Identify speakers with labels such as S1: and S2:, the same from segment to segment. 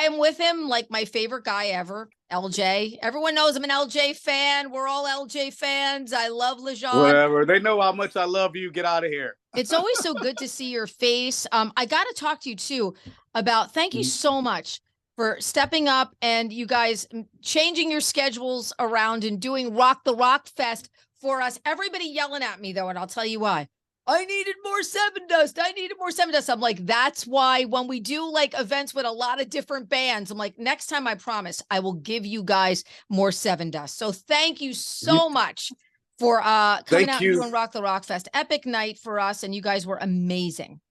S1: am with him, like my favorite guy ever, LJ. Everyone knows I'm an LJ fan. We're all LJ fans. I love Lajon.
S2: Whatever. They know how much I love you. Get out of here.
S1: It's always so good to see your face. I got to talk to you too about, thank you so much for stepping up and you guys changing your schedules around and doing Rock the Rock Fest for us. Everybody yelling at me though, and I'll tell you why. I needed more Sevendust. I needed more Sevendust. I'm like, that's why when we do like events with a lot of different bands, I'm like, next time I promise I will give you guys more Sevendust. So thank you so much for coming out and doing Rock the Rock Fest. Epic night for us, and you guys were amazing.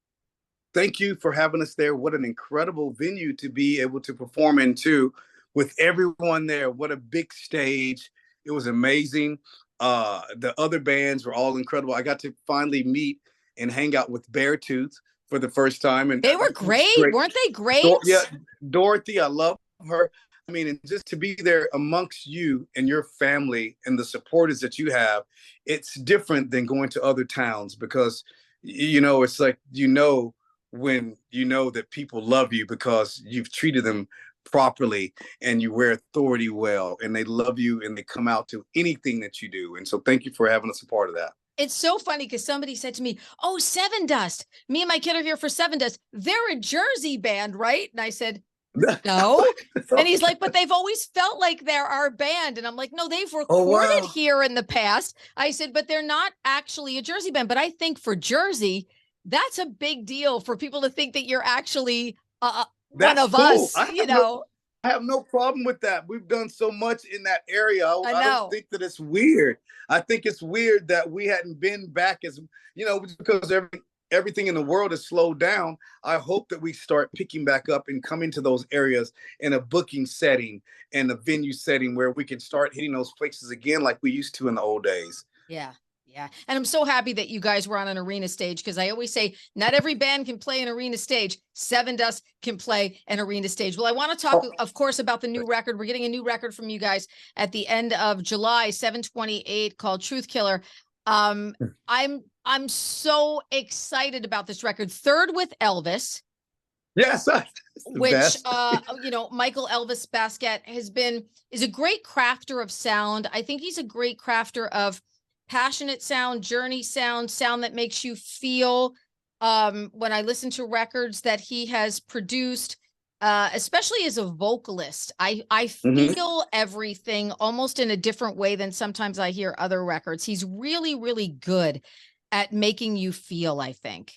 S2: Thank you for having us there. What an incredible venue to be able to perform into with everyone there. What a big stage. It was amazing. The other bands were all incredible. I got to finally meet and hang out with Beartooth for the first time. And
S1: they were great. Weren't they great?
S2: Yeah, Dorothy, I love her. I mean, and just to be there amongst you and your family and the supporters that you have, it's different than going to other towns because, you know, it's like, you know, when you know that people love you because you've treated them properly and you wear authority well and they love you and they come out to anything that you do. And so thank you for having us a part of that.
S1: It's so funny because somebody said to me, oh, Sevendust. Me and my kid are here for Sevendust. They're a Jersey band, right? And I said, no. And he's like, but they've always felt like they're our band. And I'm like, no, they've recorded here in the past. I said, but they're not actually a Jersey band. But I think for Jersey, that's a big deal for people to think that you're actually one of us, you know.
S2: I have no problem with that. We've done so much in that area. I don't think that it's weird. I think it's weird that we hadn't been back as, you know, because everything in the world is slowed down. I hope that we start picking back up and come into those areas in a booking setting and a venue setting where we can start hitting those places again like we used to in the old days.
S1: Yeah. Yeah. And I'm so happy that you guys were on an arena stage because I always say not every band can play an arena stage. Sevendust can play an arena stage. Well, I want to talk, of course, about the new record. We're getting a new record from you guys at the end of July, 7/28, called Truth Killer. I'm so excited about this record. Third with Elvis.
S2: Yes.
S1: Which, you know, Michael Elvis Baskette is a great crafter of sound. I think he's a great crafter of passionate sound, journey sound that makes you feel. When I listen to records that he has produced, especially as a vocalist, I feel everything almost in a different way than sometimes I hear other records. He's really, really good at making you feel, I think.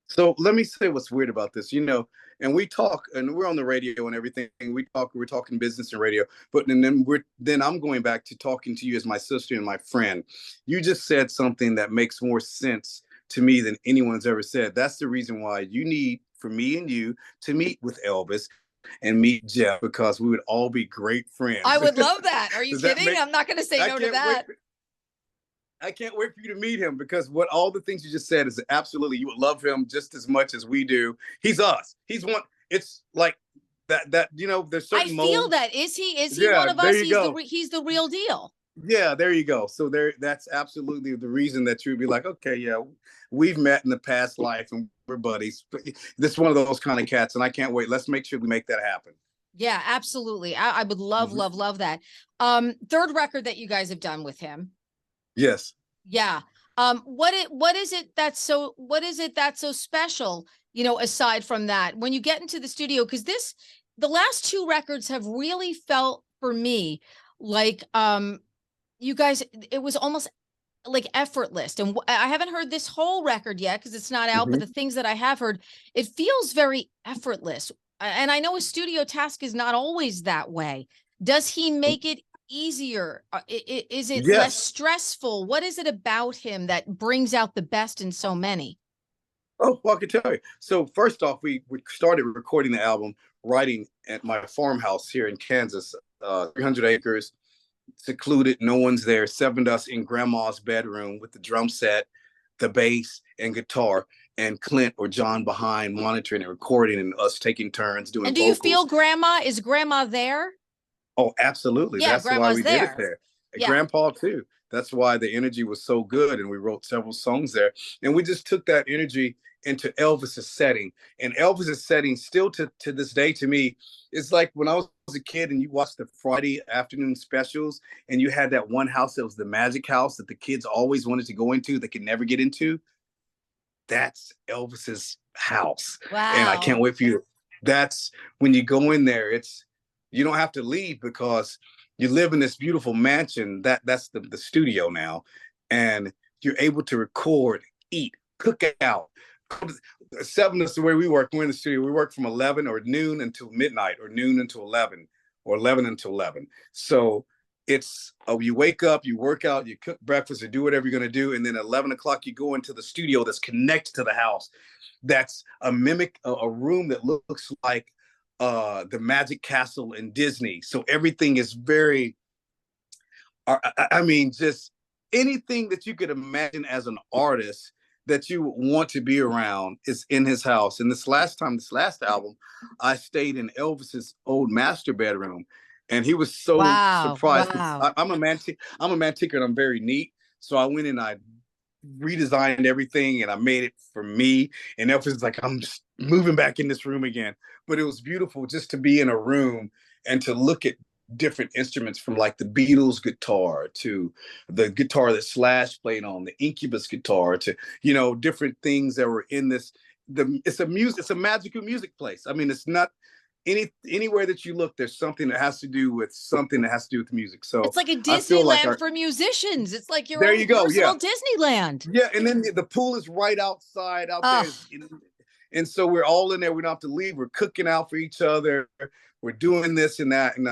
S2: So let me say what's weird about this, you know, and we talk and we're on the radio and everything. We're talking business and radio, but then I'm going back to talking to you as my sister and my friend. You just said something that makes more sense to me than anyone's ever said. That's the reason why you need for me and you to meet with Elvis and meet Jeff, because we would all be great friends.
S1: I would love that. Are you kidding? I'm not going to say no to that.
S2: I can't wait for you to meet him because what all the things you just said is absolutely, you would love him just as much as we do. He's us. He's one. It's like that, you know, there's certain
S1: I feel that. Is he one of us? He's the real deal.
S2: Yeah, there you go. So that's absolutely the reason that you'd be like, okay, yeah, we've met in the past life and we're buddies. This is one of those kind of cats. And I can't wait. Let's make sure we make that happen.
S1: Yeah, absolutely. I would love that. Third record that you guys have done with him.
S2: Yes.
S1: Yeah. What is it that's so special, you know, aside from that, when you get into the studio, because the last two records have really felt for me like, you guys, it was almost like effortless. And I haven't heard this whole record yet because it's not out, but the things that I have heard, it feels very effortless. And I know a studio task is not always that way. Does he make it easier? Is it less stressful? What is it about him that brings out the best in so many?
S2: Oh, well, I can tell you. So first off, we started recording the album, writing at my farmhouse here in Kansas, 300 acres, secluded, no one's there, Sevendust in grandma's bedroom with the drum set, the bass and guitar, and Clint or John behind monitoring and recording and us taking turns doing
S1: And do
S2: vocals.
S1: You feel is grandma there?
S2: Oh, absolutely.
S1: Yeah,
S2: that's why we did it there. And Grandpa too. That's why the energy was so good, and we wrote several songs there. And we just took that energy into Elvis's setting. And Elvis's setting, still to this day, to me, it's like when I was a kid and you watched the Friday afternoon specials, and you had that one house that was the magic house that the kids always wanted to go into, they could never get into. That's Elvis's house. And I can't
S1: Wow.
S2: wait for you. That's when you go in there, you don't have to leave because you live in this beautiful mansion. That's the studio now. And you're able to record, eat, cook out. Sevendust, the way we work, we're in the studio, we work from 11 or noon until midnight, or noon until 11, or 11 until 11. So it's you wake up, you work out, you cook breakfast, or do whatever you're going to do, and then at 11 o'clock you go into the studio that's connected to the house. That's a room that looks like the Magic Castle in Disney. So everything is very, I mean, just anything that you could imagine as an artist that you want to be around is in his house. And this last album, I stayed in Elvis's old master bedroom, and he was so
S1: Wow.
S2: surprised.
S1: Wow.
S2: I'm a man ticker, and I'm very neat. So I went and I redesigned everything, and I made it for me. And Elvis is like, I'm just moving back in this room again. But it was beautiful just to be in a room and to look at different instruments, from like the Beatles guitar to the guitar that Slash played on, the Incubus guitar, to, different things that were in this. It's a magical music place. I mean, it's not anywhere that you look, there's something that has to do with music. So
S1: It's like a
S2: I feel like
S1: Disneyland for musicians. It's like your
S2: there
S1: own
S2: you go,
S1: personal Disneyland.
S2: yeah. And then the pool is right outside out there. And so we're all in there. We don't have to leave. We're cooking out for each other. We're doing this and that. And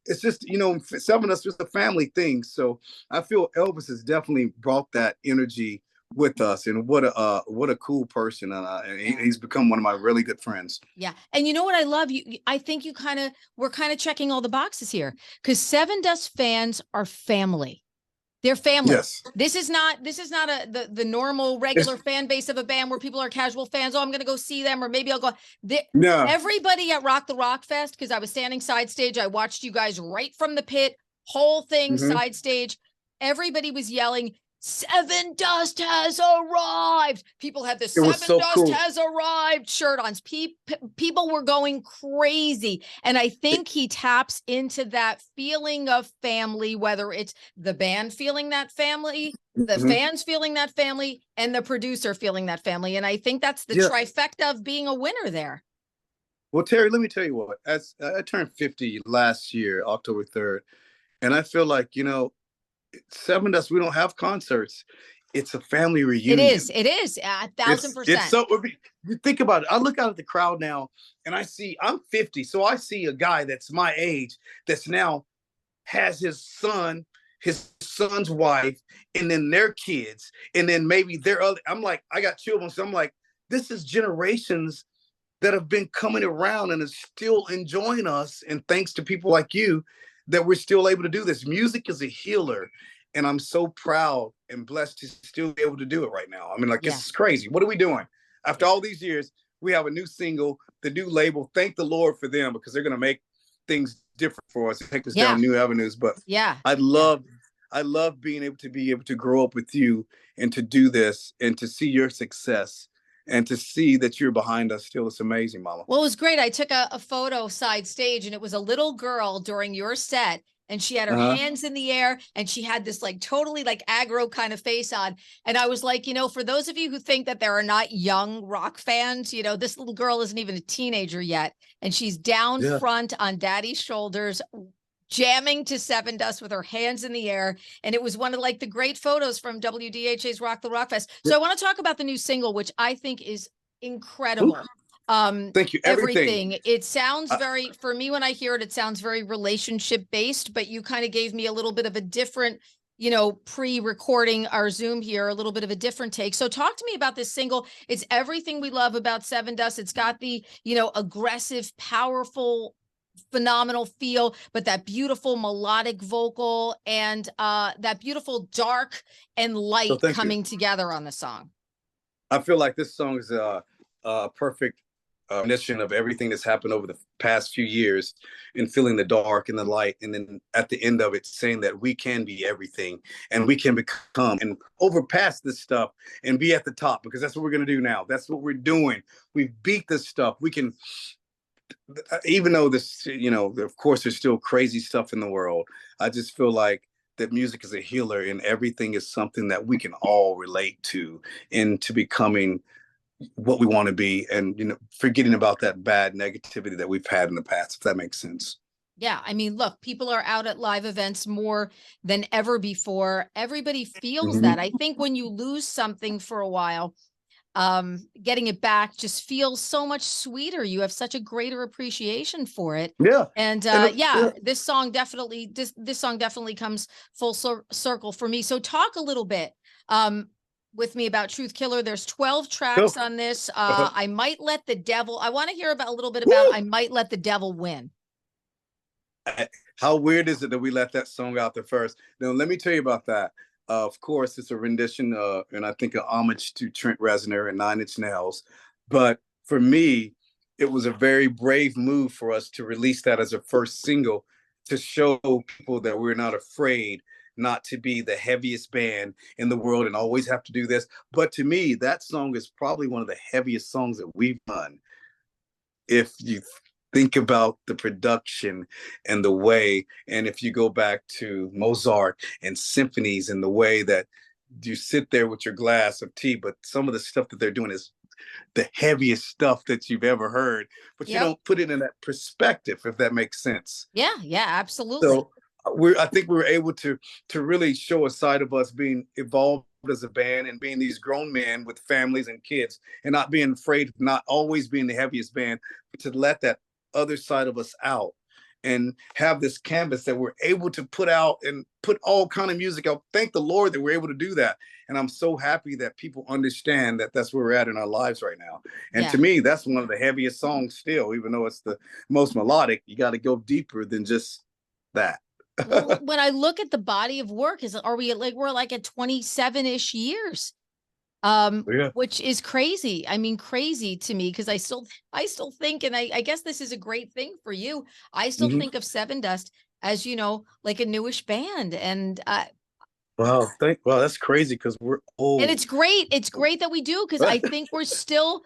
S2: it's just, Sevendust is a family thing. So I feel Elvis has definitely brought that energy with us. And what a cool person. And he's become one of my really good friends.
S1: Yeah. And you know what I love? I think we're kind of checking all the boxes here, because Sevendust fans are family. They're family.
S2: Yes.
S1: This is not the normal regular fan base of a band where people are casual fans. Oh, I'm going to go see them, or maybe I'll go.
S2: No.
S1: Everybody at Rock the Rock Fest, because I was standing side stage. I watched you guys right from the pit, whole thing side stage. Everybody was yelling, Sevendust has arrived. People had the Sevendust has arrived shirt on. People were going crazy. And I think he taps into that feeling of family, whether it's the band feeling that family, the fans feeling that family, and the producer feeling that family. And I think that's the trifecta of being a winner there.
S2: Well, Terrie, let me tell you what. As I turned 50 last year, October 3rd, and I feel like, Sevendust, we don't have concerts. It's a family reunion.
S1: It is 1,000%.
S2: It's so, you think about it. I look out at the crowd now, and I'm 50, so I see a guy that's my age that's now has his son's wife, and then their kids, and then maybe their other. I'm like, I got children, so I'm like, this is generations that have been coming around and is still enjoying us. And thanks to people like you, that we're still able to do this. Music is a healer, and I'm so proud and blessed to still be able to do it right now. I mean, it's crazy. What are we doing? After all these years, we have a new single, the new label. Thank the Lord for them, because they're going to make things different for us and take us down new avenues. But I love being able to grow up with you and to do this and to see your success and to see that you're behind us still. It's amazing, Mama.
S1: Well, it was great. I took a photo side stage, and it was a little girl during your set, and she had her hands in the air, and she had this like totally like aggro kind of face on. And I was like, for those of you who think that there are not young rock fans, this little girl isn't even a teenager yet. And she's down front on Daddy's shoulders, jamming to Sevendust with her hands in the air. And it was one of like the great photos from WDHA's Rock the Rock Fest. So I want to talk about the new single, which I think is incredible.
S2: Thank you.
S1: Everything. It sounds very, for me, when I hear it, it sounds very relationship based, but you kind of gave me a little bit of a different, pre-recording our Zoom here, a little bit of a different take. So talk to me about this single. It's everything we love about Sevendust. It's got the, aggressive, powerful, phenomenal feel, but that beautiful melodic vocal and that beautiful dark and light coming together on the song.
S2: I feel like this song is a perfect mission of everything that's happened over the past few years and feeling the dark and the light. And then at the end of it, saying that we can be everything and we can become and overpass this stuff and be at the top, because that's what we're going to do now. That's what we're doing. We've beat this stuff. We can, even though this, of course, there's still crazy stuff in the world. I just feel like that music is a healer and everything is something that we can all relate to into becoming what we want to be, and forgetting about that bad negativity that we've had in the past, if that makes sense.
S1: Yeah, I mean, look, people are out at live events more than ever before. Everybody feels that. I think when you lose something for a while, getting it back just feels so much sweeter. You have such a greater appreciation for it.
S2: Yeah.
S1: And yeah, this song definitely comes full circle for me. So talk a little bit with me about Truth Killer. There's 12 tracks on this. I Might Let the Devil. I want to hear about a little bit about I Might Let the Devil Win.
S2: How weird is it that we let that song out there first? Now, let me tell you about that. Of course, it's a rendition and I think an homage to Trent Reznor and Nine Inch Nails. But for me, it was a very brave move for us to release that as a first single, to show people that we're not afraid not to be the heaviest band in the world and always have to do this. But to me, that song is probably one of the heaviest songs that we've done. If you think about the production and the way, and if you go back to Mozart and symphonies and the way that you sit there with your glass of tea, but some of the stuff that they're doing is the heaviest stuff that you've ever heard, but you don't put it in that perspective, if that makes sense.
S1: Yeah, absolutely.
S2: So I think we were able to really show a side of us being evolved as a band and being these grown men with families and kids, and not being afraid of not always being the heaviest band, but to let that other side of us out and have this canvas that we're able to put out and put all kind of music out. Thank the Lord that we're able to do that. And I'm so happy that people understand that that's where we're at in our lives right now. And to me, that's one of the heaviest songs still, even though it's the most melodic. You got to go deeper than just that.
S1: Well, when I look at the body of work, we're like at 27-ish years, which is crazy. I mean, crazy to me, because I still think, and I guess this is a great thing for you, I still think of Sevendust as, like a newish band. And
S2: wow, that's crazy, because we're old.
S1: And it's great. It's great that we do, because I think we're still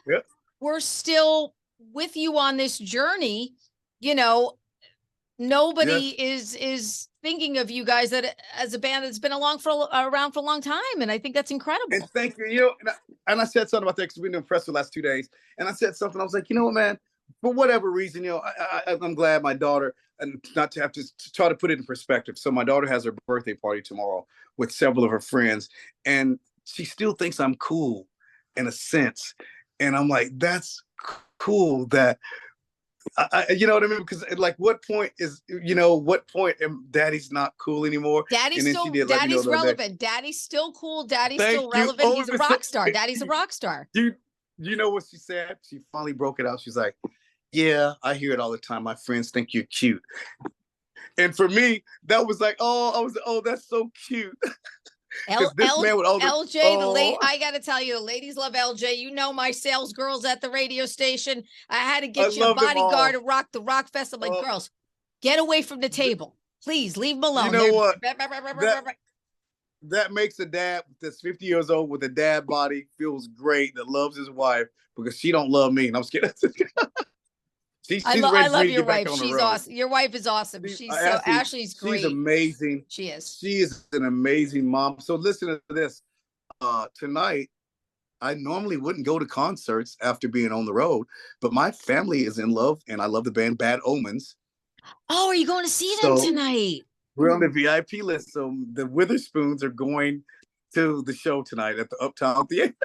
S1: with you on this journey. Nobody is thinking of you guys as a band that's been around for a long time, and I think that's incredible.
S2: And thank you. And I said something about that because we've been impressed the last 2 days. And I said something. I was like, you know what, man? For whatever reason, I'm glad my daughter, and not to have to try to put it in perspective. So my daughter has her birthday party tomorrow with several of her friends, and she still thinks I'm cool in a sense. And I'm like, that's cool that. You know what I mean? Because what point am Daddy's not cool anymore?
S1: Daddy's relevant. Daddy's still cool. Daddy's still relevant. He's a rock star. Daddy's a rock star.
S2: You know what she said? She finally broke it out. She's like, yeah, I hear it all the time. My friends think you're cute. And for me, that was like, that's so cute.
S1: LJ, I gotta tell you, the ladies love LJ. My sales girls at the radio station. I had to get you a bodyguard to rock the rock fest. I'm like, girls, get away from the table. Please leave them alone.
S2: You know what? That makes a dad that's 50 years old with a dad body feels great, that loves his wife, because she don't love me. And I'm just kidding.
S1: I love your wife. She's awesome. Your wife is awesome. Ashley's great.
S2: She's amazing.
S1: She is.
S2: She is an amazing mom. So listen to this. Tonight, I normally wouldn't go to concerts after being on the road, but my family is in love, and I love the band Bad Omens.
S1: Oh, are you going to see them tonight?
S2: We're on the VIP list. So the Witherspoons are going to the show tonight at the Uptown Theater.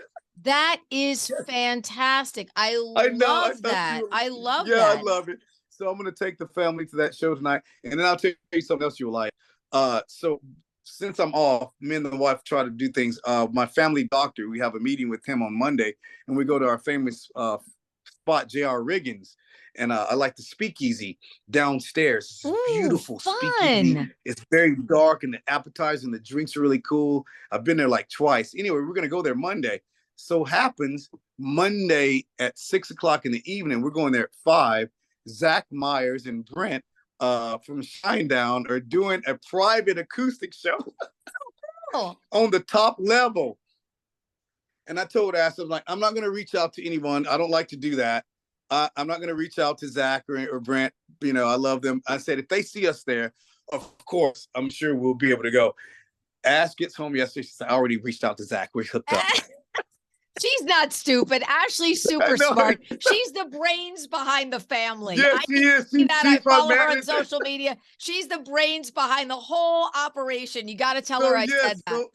S1: That is fantastic. I love that. I love that.
S2: Yeah, I love it. So I'm going to take the family to that show tonight, and then I'll tell you something else you'll like. So since I'm off, me and the wife try to do things. My family doctor, we have a meeting with him on Monday, and we go to our famous spot, J.R. Riggins. And I like the speakeasy downstairs. It's beautiful speakeasy. It's very dark, and the appetizers and the drinks are really cool. I've been there like twice. Anyway, we're going to go there Monday. So happens Monday at 6 o'clock in the evening, we're going there at 5. Zach Myers and Brent from Shinedown are doing a private acoustic show on the top level. And I told Ash, I'm like, I'm not going to reach out to anyone. I don't like to do that. I'm not going to reach out to Zach or Brent. You know, I love them. I said, if they see us there, of course, I'm sure we'll be able to go. Ash gets home yesterday. She said, I already reached out to Zach. We're hooked up.
S1: She's not stupid. Ashley's super smart. She's the brains behind the family.
S2: Yes, she is.
S1: I follow her on social media. She's the brains behind the whole operation. You got to tell her I said that.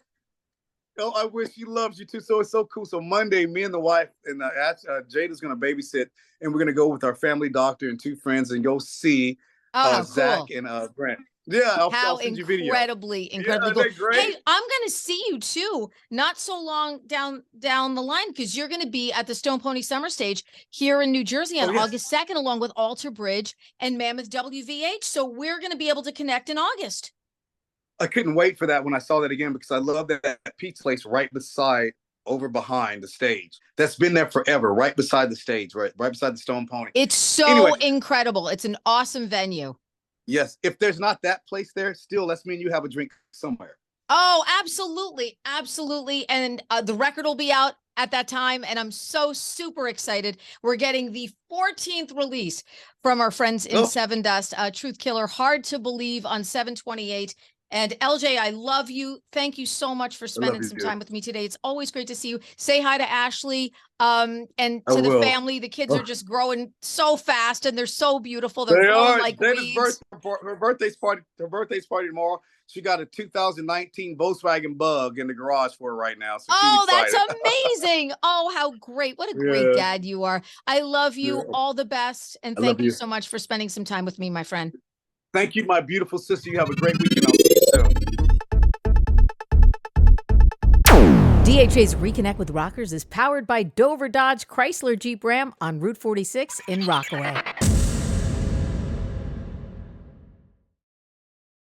S2: Oh, I wish she loves you too. So it's so cool. So Monday, me and the wife and Jada's going to babysit, and we're going to go with our family doctor and 2 friends and go see Zach and Brent. Yeah, I'll send you video. Incredibly cool.
S1: Hey, I'm going to see you too, not so long down the line, because you're going to be at the Stone Pony Summer Stage here in New Jersey on August 2nd, along with Alter Bridge and Mammoth WVH. So we're going to be able to connect in August.
S2: I couldn't wait for that when I saw that again, because I love that pizza place right behind the stage. That's been there forever, right beside the stage, right beside the Stone Pony.
S1: It's so incredible. It's an awesome venue.
S2: Yes. If there's not that place there, still, let's mean you have a drink somewhere.
S1: Oh, absolutely. Absolutely. And the record will be out at that time. And I'm so super excited. We're getting the 14th release from our friends in Sevendust, Truth Killer, Hard to Believe on 7/28. And LJ, I love you. Thank you so much for spending some time with me today. It's always great to see you. Say hi to Ashley and to the family. The kids are just growing so fast, and they're so beautiful. They're growing like weeds.
S2: Her birthday's party tomorrow. She got a 2019 Volkswagen Bug in the garage for her right now. So
S1: that's amazing. Oh, how great. What a great dad you are. I love you. All the best. And thank you so much for spending some time with me, my friend.
S2: Thank you, my beautiful sister. You have a great weekend. I'll see you soon.
S3: DHA's Reconnect with Rockers is powered by Dover Dodge Chrysler Jeep Ram on Route 46 in Rockaway.